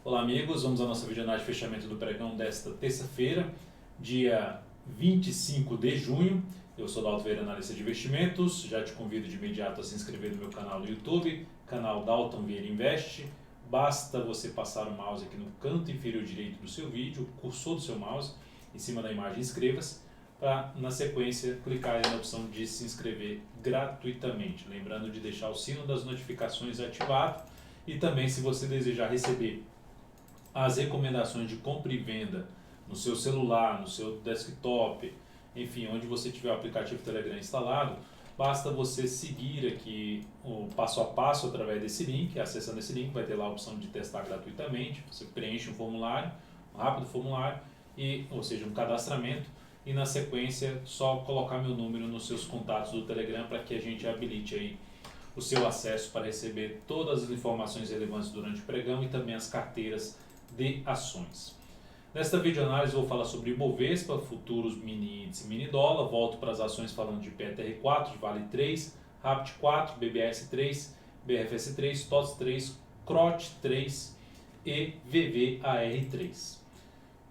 Olá amigos, vamos à nossa videoanálise de fechamento do pregão desta terça-feira, dia 25 de junho. Eu sou Dalton Vieira, analista de investimentos. Já te convido de imediato a se inscrever no meu canal no YouTube, canal Dalton Vieira Invest. Basta você passar o mouse aqui no canto inferior direito do seu vídeo, o cursor do seu mouse, em cima da imagem inscreva-se, para na sequência clicar na opção de se inscrever gratuitamente. Lembrando de deixar o sino das notificações ativado e também, se você desejar receber as recomendações de compra e venda no seu celular, no seu desktop, enfim, onde você tiver o aplicativo Telegram instalado, basta você seguir aqui o passo a passo através desse link. Acessando esse link vai ter lá a opção de testar gratuitamente. Você preenche um formulário, um rápido formulário, ou seja, um cadastramento, e na sequência só colocar meu número nos seus contatos do Telegram para que a gente habilite aí o seu acesso para receber todas as informações relevantes durante o pregão e também as carteiras de ações. Nesta videoanálise vou falar sobre Ibovespa, futuros mini índice, mini dólar. Volto para as ações falando de PTR4, de Vale 3, Rapt 4, BBS 3, BRFS 3, TOTS 3, CROT 3 e VVAR 3.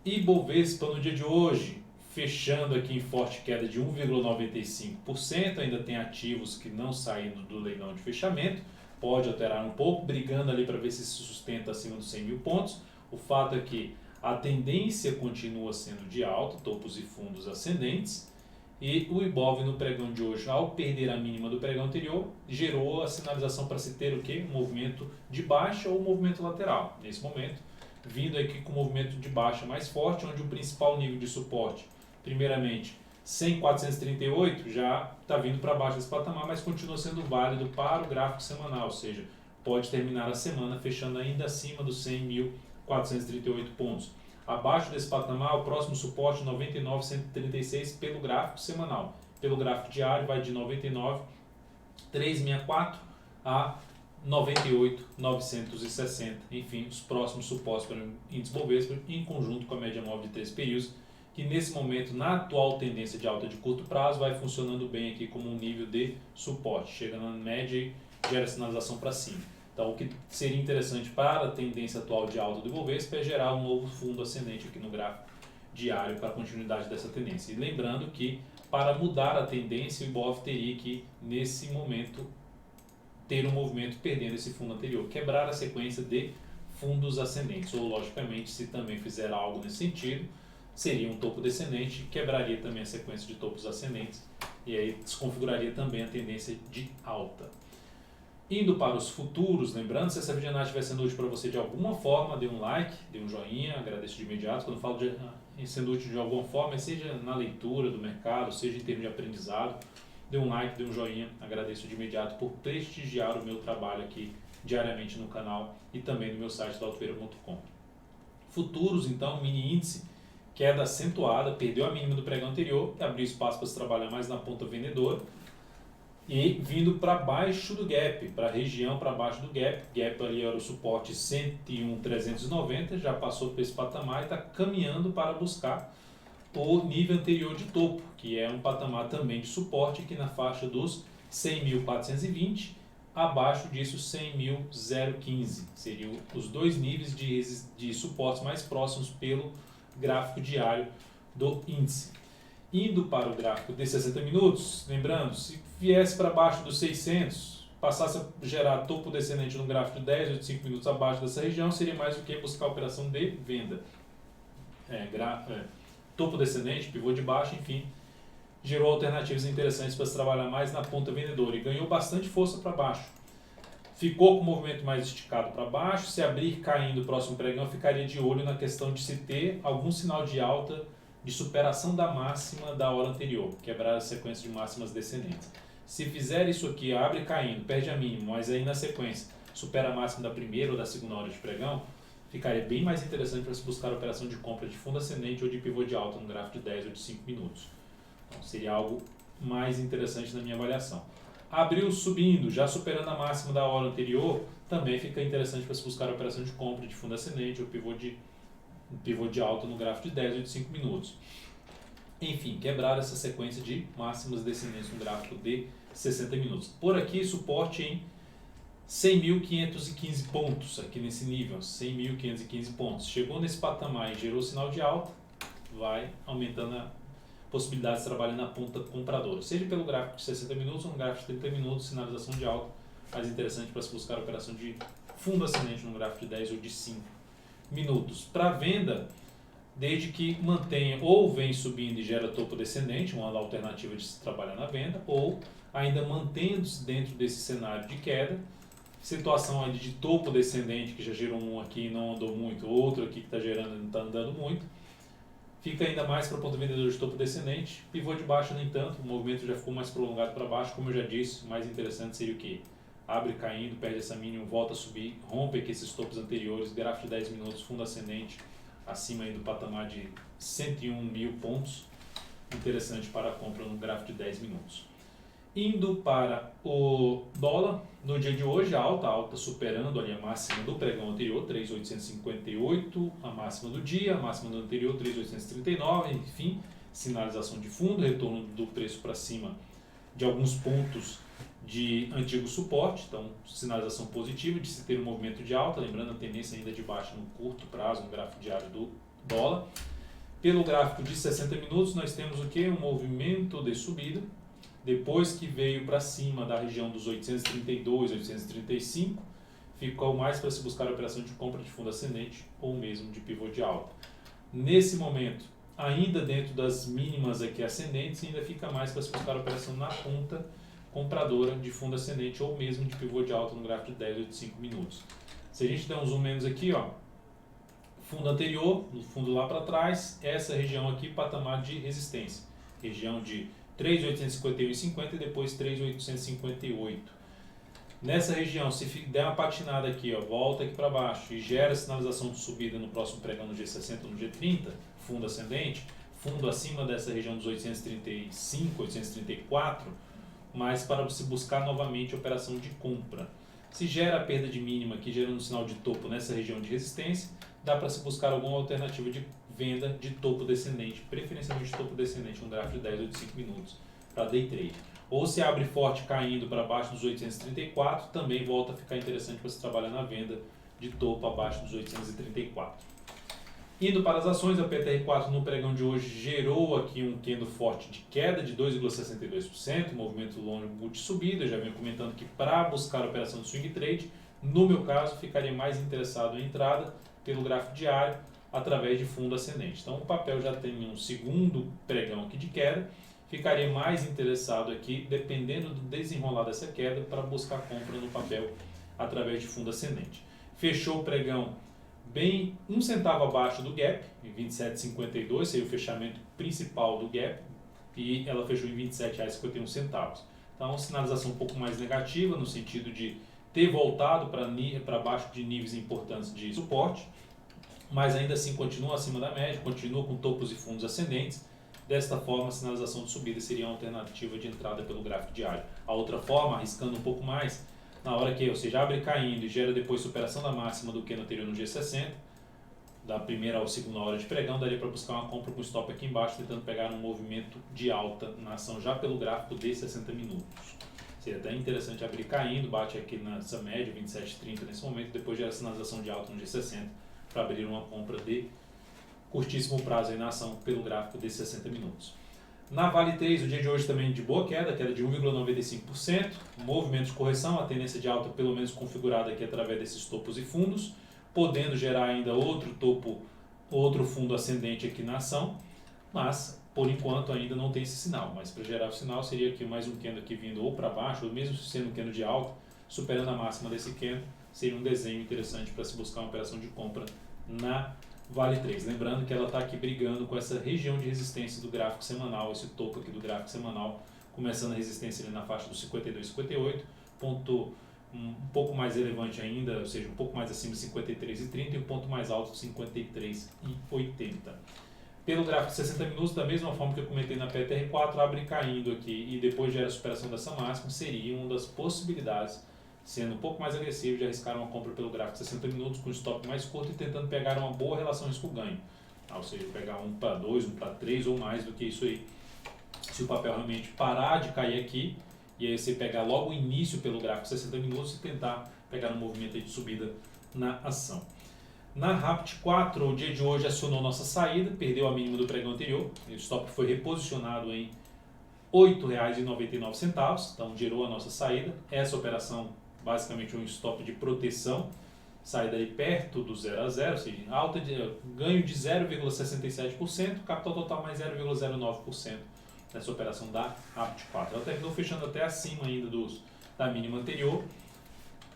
Ibovespa no dia de hoje, fechando aqui em forte queda de 1,95%, ainda tem ativos que não saíram do leilão de fechamento, pode alterar um pouco, brigando ali para ver se sustenta acima dos 100 mil pontos. O fato é que a tendência continua sendo de alta, topos e fundos ascendentes, e o Ibov no pregão de hoje, ao perder a mínima do pregão anterior, gerou a sinalização para se ter o quê? Um movimento de baixa ou um movimento lateral. Nesse momento, vindo aqui com o movimento de baixa mais forte, onde o principal nível de suporte, primeiramente 100.438, já está vindo para baixo desse patamar, mas continua sendo válido para o gráfico semanal, ou seja, pode terminar a semana fechando ainda acima dos 100.438 pontos. Abaixo desse patamar, o próximo suporte 99.136 pelo gráfico semanal. Pelo gráfico diário vai de 99.364 a 98.960. Enfim, os próximos suportes para o índice Bovespa, em conjunto com a média móvel de 3 períodos, que nesse momento, na atual tendência de alta de curto prazo, vai funcionando bem aqui como um nível de suporte. Chega na média e gera sinalização para cima. Então, o que seria interessante para a tendência atual de alta do Ibovespa é gerar um novo fundo ascendente aqui no gráfico diário para a continuidade dessa tendência. E lembrando que, para mudar a tendência, o Ibov teria que, nesse momento, ter um movimento perdendo esse fundo anterior, quebrar a sequência de fundos ascendentes. Ou, logicamente, se também fizer algo nesse sentido, seria um topo descendente, quebraria também a sequência de topos ascendentes e aí desconfiguraria também a tendência de alta. Indo para os futuros, lembrando, se essa videoanálise estiver sendo útil para você de alguma forma, dê um like, dê um joinha, agradeço de imediato. Quando eu falo em sendo útil de alguma forma, seja na leitura do mercado, seja em termos de aprendizado, dê um like, dê um joinha, agradeço de imediato por prestigiar o meu trabalho aqui diariamente no canal e também no meu site daltoveira.com. Futuros, então, mini índice, queda acentuada, perdeu a mínima do pregão anterior, abriu espaço para se trabalhar mais na ponta vendedora, e vindo para baixo do gap, para a região para baixo do gap ali era o suporte 101.390, já passou por esse patamar e está caminhando para buscar o nível anterior de topo, que é um patamar também de suporte aqui na faixa dos 100.420, abaixo disso 100.015, seriam os dois níveis de suportes mais próximos pelo gráfico diário do índice. Indo para o gráfico de 60 minutos, lembrando, se viesse para baixo dos 600, passasse a gerar topo descendente no gráfico de 10 ou de 5 minutos abaixo dessa região, seria mais do que buscar a operação de venda. Topo descendente, pivô de baixo, enfim, gerou alternativas interessantes para se trabalhar mais na ponta vendedora e ganhou bastante força para baixo. Ficou com o movimento mais esticado para baixo, se abrir caindo o próximo pregão, ficaria de olho na questão de se ter algum sinal de alta de superação da máxima da hora anterior, quebrar a sequência de máximas descendentes. Se fizer isso aqui, abre caindo, perde a mínima, mas aí na sequência supera a máxima da primeira ou da segunda hora de pregão, ficaria bem mais interessante para se buscar a operação de compra de fundo ascendente ou de pivô de alta no gráfico de 10 ou de 5 minutos. Então, seria algo mais interessante na minha avaliação. Abriu subindo, já superando a máxima da hora anterior, também fica interessante para se buscar a operação de compra de fundo ascendente ou pivô de alta no gráfico de 10 ou de 5 minutos. Enfim, quebrar essa sequência de máximas descendentes no gráfico de 60 minutos. Por aqui, suporte em 100.515 pontos aqui nesse nível, 100.515 pontos. Chegou nesse patamar e gerou sinal de alta, vai aumentando a possibilidade de trabalhar na ponta compradora, seja pelo gráfico de 60 minutos ou no gráfico de 30 minutos, sinalização de alta, mais interessante para se buscar a operação de fundo ascendente no gráfico de 10 ou de 5 minutos. Para venda, desde que mantenha ou vem subindo e gera topo descendente, uma alternativa de se trabalhar na venda, ou ainda mantendo-se dentro desse cenário de queda, situação ali de topo descendente, que já gerou um aqui e não andou muito, outro aqui que está gerando e não está andando muito, fica ainda mais para o ponto vendedor de topo descendente. Pivô de baixo, no entanto, o movimento já ficou mais prolongado para baixo, como eu já disse, mais interessante seria o que? Abre caindo, perde essa mínima, volta a subir, rompe aqui esses topos anteriores, gráfico de 10 minutos, fundo ascendente, acima aí do patamar de 101 mil pontos, interessante para a compra no gráfico de 10 minutos. Indo para o dólar, no dia de hoje, a alta superando ali a máxima do pregão anterior, 3.858, a máxima do dia, a máxima do anterior, 3.839, enfim, sinalização de fundo, retorno do preço para cima de alguns pontos de antigo suporte, então sinalização positiva de se ter um movimento de alta, lembrando a tendência ainda de baixa no curto prazo, no gráfico diário do dólar. Pelo gráfico de 60 minutos, nós temos o que? Um movimento de subida, depois que veio para cima da região dos 832, 835, ficou mais para se buscar a operação de compra de fundo ascendente ou mesmo de pivô de alta. Nesse momento, ainda dentro das mínimas aqui ascendentes, ainda fica mais para se buscar a operação na ponta compradora de fundo ascendente ou mesmo de pivô de alta no gráfico de 10 ou de 5 minutos. Se a gente der um zoom menos aqui, ó, fundo anterior, no fundo lá para trás, essa região aqui, patamar de resistência, região de 3.851,50 e depois 3.858. Nessa região, se der uma patinada aqui, ó, volta aqui para baixo e gera sinalização de subida no próximo pregão no G60 ou no G30, fundo ascendente, fundo acima dessa região dos 835, 834, mas para se buscar novamente a operação de compra. Se gera a perda de mínima aqui, gerando um sinal de topo nessa região de resistência, dá para se buscar alguma alternativa de venda de topo descendente, preferencialmente topo descendente, um gráfico de 10 ou de 5 minutos para day trade. Ou se abre forte caindo para baixo dos 834, também volta a ficar interessante para se trabalhar na venda de topo abaixo dos 834. Indo para as ações, a PTR4 no pregão de hoje gerou aqui um candle forte de queda de 2,62%, movimento longo de subida. Eu já venho comentando que para buscar a operação de swing trade, no meu caso, ficaria mais interessado em entrada pelo gráfico diário através de fundo ascendente. Então o papel já tem um segundo pregão aqui de queda, ficaria mais interessado aqui, dependendo do desenrolar dessa queda, para buscar compra no papel através de fundo ascendente. Fechou o pregão bem 1 centavo abaixo do gap, em 27,52, seria o fechamento principal do gap, e ela fechou em R$ 27,51. Então, sinalização um pouco mais negativa, no sentido de ter voltado para baixo de níveis importantes de suporte, mas ainda assim continua acima da média, continua com topos e fundos ascendentes. Desta forma, a sinalização de subida seria uma alternativa de entrada pelo gráfico diário. A outra forma, arriscando um pouco mais, na hora que, ou seja, abre caindo e gera depois superação da máxima do que no anterior no G60, da primeira ou segunda hora de pregão, daria para buscar uma compra com stop aqui embaixo, tentando pegar um movimento de alta na ação já pelo gráfico de 60 minutos. Seria até interessante abrir caindo, bate aqui nessa média, 27,30 nesse momento, depois gera sinalização de alta no G60 para abrir uma compra de curtíssimo prazo aí na ação pelo gráfico de 60 minutos. Na Vale 3, o dia de hoje também de boa queda de 1,95%, movimento de correção, a tendência de alta pelo menos configurada aqui através desses topos e fundos, podendo gerar ainda outro topo, outro fundo ascendente aqui na ação, mas por enquanto ainda não tem esse sinal, mas para gerar o sinal seria aqui mais um candle aqui vindo ou para baixo, ou mesmo sendo um candle de alta, superando a máxima desse candle, seria um desenho interessante para se buscar uma operação de compra na Vale 3. Lembrando que ela está aqui brigando com essa região de resistência do gráfico semanal, esse topo aqui do gráfico semanal, começando a resistência ali na faixa dos 52,58, ponto um pouco mais relevante ainda, ou seja, um pouco mais acima de 53,30 e um ponto mais alto de 53,80. Pelo gráfico de 60 minutos, da mesma forma que eu comentei na PTR4, abre caindo aqui e depois gera a superação dessa máxima, seria uma das possibilidades, sendo um pouco mais agressivo, de arriscar uma compra pelo gráfico de 60 minutos com stop mais curto e tentando pegar uma boa relação risco-ganho. Ou seja, pegar 1 para 2, 1 para 3 ou mais do que isso aí. Se o papel realmente parar de cair aqui, e aí você pegar logo o início pelo gráfico de 60 minutos e tentar pegar um movimento aí de subida na ação. Na Rapt 4, o dia de hoje acionou nossa saída, perdeu a mínima do pregão anterior, o stop foi reposicionado em R$ 8,99, então gerou a nossa saída. Essa operação basicamente um stop de proteção, saída aí perto do 0 a 0, ou seja, ganho de 0,67%, capital total mais 0,09% nessa operação da Rapt 4. Ela terminou fechando até acima ainda da mínima anterior.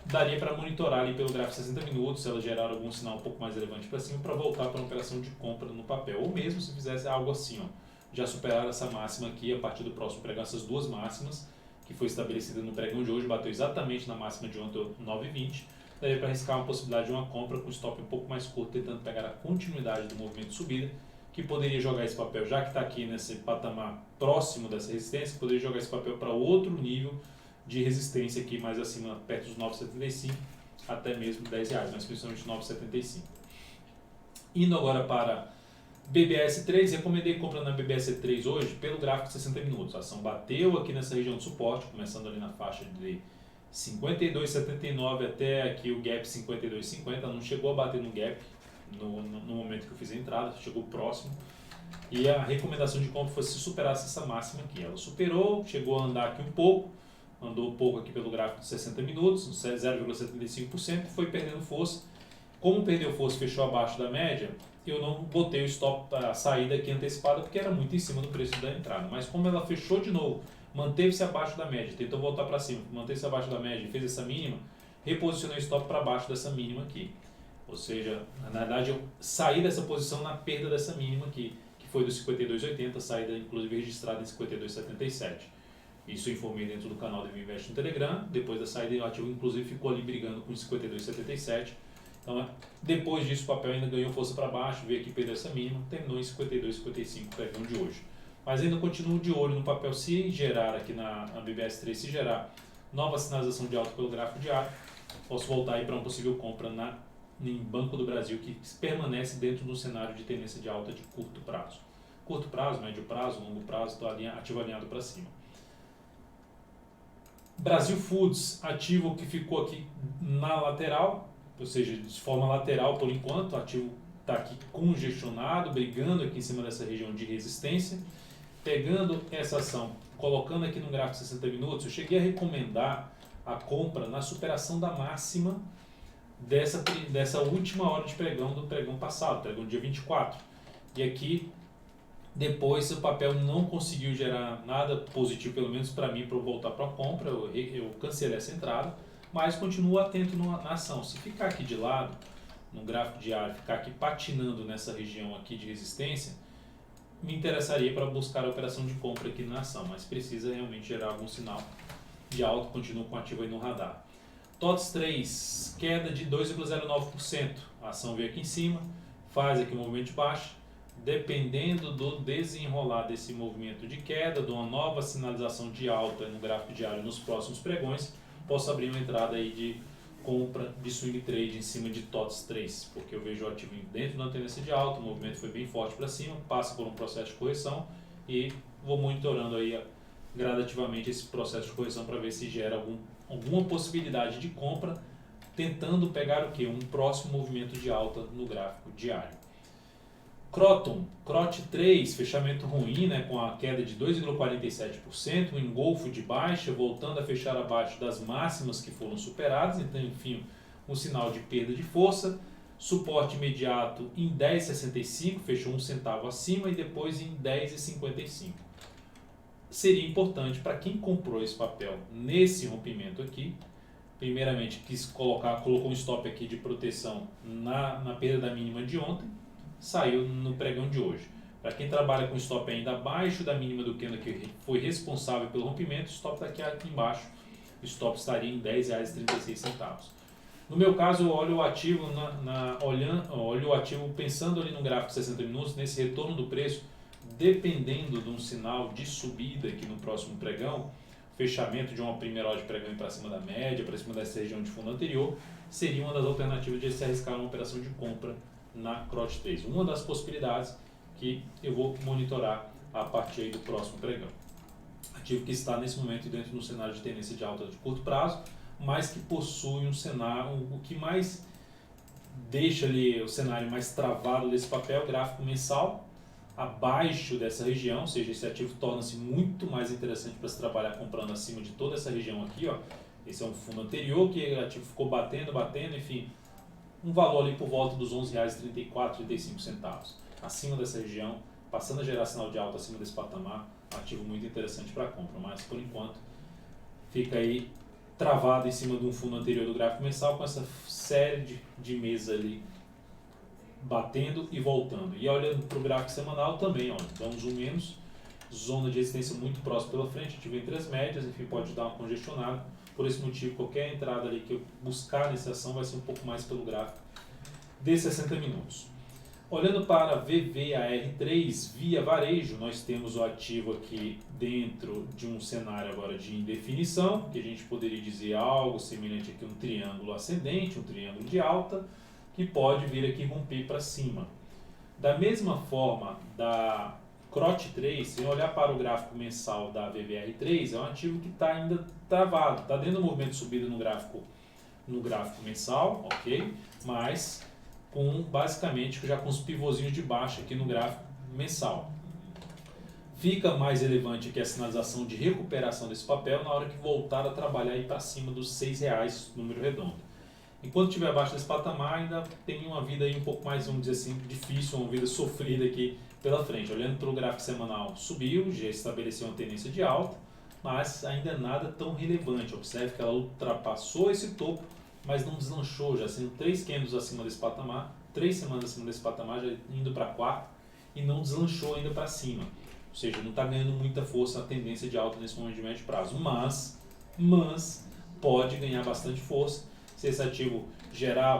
Daria para monitorar ali pelo gráfico 60 minutos se ela gerar algum sinal um pouco mais relevante para cima para voltar para uma operação de compra no papel. Ou mesmo se fizesse algo assim, ó, já superar essa máxima aqui a partir do próximo pregão, essas duas máximas que foi estabelecida no pregão de hoje, bateu exatamente na máxima de ontem, 9,20. Daria para arriscar uma possibilidade de uma compra com stop um pouco mais curto, tentando pegar a continuidade do movimento de subida, que poderia jogar esse papel, já que está aqui nesse patamar próximo dessa resistência, poderia jogar esse papel para outro nível de resistência aqui mais acima, perto dos 9,75 até mesmo R$10, mas principalmente 9,75. Indo agora para BBS3, recomendei compra na BBS3 hoje pelo gráfico de 60 minutos. A ação bateu aqui nessa região de suporte, começando ali na faixa de 52,79 até aqui o gap 52,50, não chegou a bater no gap no momento que eu fiz a entrada, chegou próximo. E a recomendação de compra foi se superasse essa máxima aqui. Ela superou, chegou a andar aqui um pouco, andou um pouco aqui pelo gráfico de 60 minutos, 0,75%, foi perdendo força. Como perdeu força e fechou abaixo da média, eu não botei o stop, a saída aqui antecipada, porque era muito em cima do preço da entrada. Mas como ela fechou de novo, manteve-se abaixo da média, tentou voltar para cima, manteve-se abaixo da média e fez essa mínima, reposicionei o stop para baixo dessa mínima aqui. Ou seja, na verdade eu saí dessa posição na perda dessa mínima aqui, que foi do 52,80, saída inclusive registrada em 52,77. Isso eu informei dentro do canal do Invest no Telegram. Depois da saída, o ativo inclusive ficou ali brigando com 52,77. Então, depois disso, o papel ainda ganhou força para baixo, veio aqui perder essa mínima, terminou em 52,55 o pregão de hoje. Mas ainda continuo de olho no papel. Se gerar aqui na BBS3, se gerar nova sinalização de alta pelo gráfico diário, posso voltar aí para uma possível compra em Banco do Brasil, que permanece dentro do cenário de tendência de alta de curto prazo. Curto prazo, médio prazo, longo prazo, estou ativo alinhado para cima. Brasil Foods, ativo que ficou aqui na lateral, ou seja, de forma lateral por enquanto, o ativo está aqui congestionado, brigando aqui em cima dessa região de resistência. Pegando essa ação, colocando aqui no gráfico de 60 minutos, eu cheguei a recomendar a compra na superação da máxima dessa última hora de pregão do pregão passado, pregão dia 24. E aqui, depois o papel não conseguiu gerar nada positivo, pelo menos para mim, para eu voltar para a compra, eu cancelei essa entrada, mas continuo atento na ação. Se ficar aqui de lado, no gráfico diário, ficar aqui patinando nessa região aqui de resistência, me interessaria para buscar a operação de compra aqui na ação, mas precisa realmente gerar algum sinal de alta, continuo com ativo aí no radar. TOTS 3, queda de 2,09%, a ação veio aqui em cima, faz aqui um movimento de baixa, dependendo do desenrolar desse movimento de queda, de uma nova sinalização de alta no gráfico diário nos próximos pregões, posso abrir uma entrada aí de compra de swing trade em cima de TOTS 3, porque eu vejo o ativo dentro de uma tendência de alta, o movimento foi bem forte para cima, passa por um processo de correção e vou monitorando aí gradativamente esse processo de correção para ver se gera alguma possibilidade de compra, tentando pegar o que? Um próximo movimento de alta no gráfico diário. Croton, CROT 3, fechamento ruim, né, com a queda de 2,47%, um engolfo de baixa, voltando a fechar abaixo das máximas que foram superadas, então, enfim, um sinal de perda de força. Suporte imediato em 10,65, fechou 1 centavo acima, e depois em 10,55. Seria importante para quem comprou esse papel nesse rompimento aqui, primeiramente colocou um stop aqui de proteção na perda da mínima de ontem, saiu no pregão de hoje. Para quem trabalha com stop ainda abaixo da mínima do candle que foi responsável pelo rompimento, o stop está aqui embaixo, o stop estaria em R$ 10,36. No meu caso, eu olho o ativo, olho o ativo pensando ali no gráfico de 60 minutos, nesse retorno do preço, dependendo de um sinal de subida aqui no próximo pregão, fechamento de uma primeira hora de pregão para cima da média, para cima dessa região de fundo anterior, seria uma das alternativas de se arriscar uma operação de compra na CROT 3. Uma das possibilidades que eu vou monitorar a partir aí do próximo pregão. Ativo que está nesse momento dentro do cenário de tendência de alta de curto prazo, mas que possui um cenário, o que mais deixa ali o cenário mais travado desse papel, gráfico mensal, abaixo dessa região, ou seja, esse ativo torna-se muito mais interessante para se trabalhar comprando acima de toda essa região aqui, ó. Esse é um fundo anterior que o ativo ficou batendo, enfim, um valor ali por volta dos R$ 11,34, 35 centavos. Acima dessa região, passando a gerar sinal de alta acima desse patamar, ativo muito interessante para compra, mas por enquanto fica aí travado em cima de um fundo anterior do gráfico mensal com essa série de meses ali batendo e voltando. E olhando para o gráfico semanal também, ó, dá um zoom menos, zona de resistência muito próxima pela frente, tive entre as médias, enfim, pode dar uma congestionada. Por esse motivo, qualquer entrada ali que eu buscar nessa ação vai ser um pouco mais pelo gráfico de 60 minutos. Olhando para VVAR3 via varejo, nós temos o ativo aqui dentro de um cenário agora de indefinição, que a gente poderia dizer algo semelhante aqui a um triângulo ascendente, um triângulo de alta, que pode vir aqui romper para cima. Da mesma forma, da CROT3, se olhar para o gráfico mensal da VVR3, é um ativo que está ainda travado, está dentro do movimento de subida no gráfico mensal, ok? Mas basicamente já com os pivôzinhos de baixa aqui no gráfico mensal. Fica mais relevante aqui a sinalização de recuperação desse papel na hora que voltar a trabalhar aí para cima dos R$ 6, número redondo. Enquanto estiver abaixo desse patamar, ainda tem uma vida aí um pouco mais, vamos dizer assim, difícil, uma vida sofrida aqui pela frente. Olhando para o gráfico semanal, subiu, já estabeleceu uma tendência de alta, mas ainda nada tão relevante. Observe que ela ultrapassou esse topo, mas não deslanchou, já sendo 3 candles acima desse patamar, 3 semanas acima desse patamar, já indo para 4, e não deslanchou ainda para cima. Ou seja, não está ganhando muita força a tendência de alta nesse momento de médio prazo, mas pode ganhar bastante força. Se esse ativo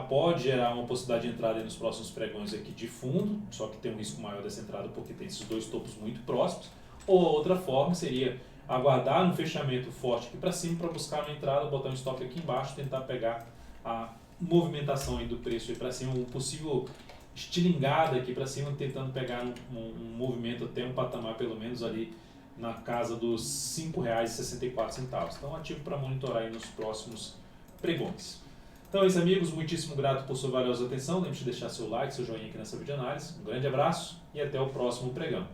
pode gerar uma possibilidade de entrada nos próximos pregões aqui de fundo, só que tem um risco maior dessa entrada porque tem esses dois topos muito próximos, ou outra forma seria aguardar um fechamento forte aqui para cima para buscar uma entrada, botar um stop aqui embaixo, tentar pegar a movimentação aí do preço aí para cima, um possível estilingada aqui para cima, tentando pegar um movimento até um patamar pelo menos ali na casa dos R$ 5,64. Então, ativo para monitorar aí nos próximos pregões. Então é isso, amigos, muitíssimo grato por sua valiosa atenção, lembre-se de deixar seu like, seu joinha aqui nessa videoanálise, um grande abraço e até o próximo pregão.